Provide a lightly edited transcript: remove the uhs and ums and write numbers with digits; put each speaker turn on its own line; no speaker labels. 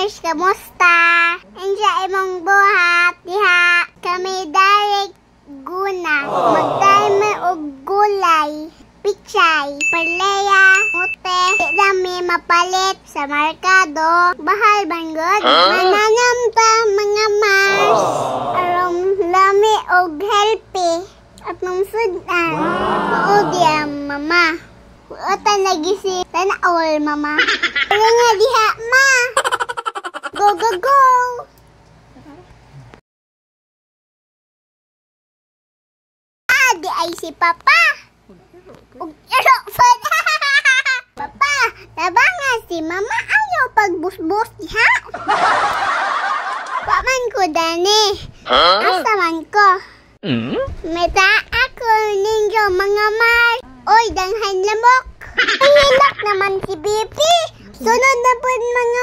Mars, kamusta? Insya imong buhat diha. Kami direct guna. Magdami og gulay, pichay, perleya, mute. Di dami mapalit sa merkado. Bahal banggod. Mananam ta mga Mars. Aron lami og healthy. At nung sudan. Maudi ang mama. Utan lagi si Tanaol, mama. Pero nga diha, ma. Go, go, go. Di ay si Papa. Ug erofod. Papa, tabanga si mama ayaw pagbusbus diha. Paman ko dani. Asa man ko? Meta ako ninyo mga Mars. Oy, danghan lamok. Ay, hilak naman si Bibi. Sunod na po mga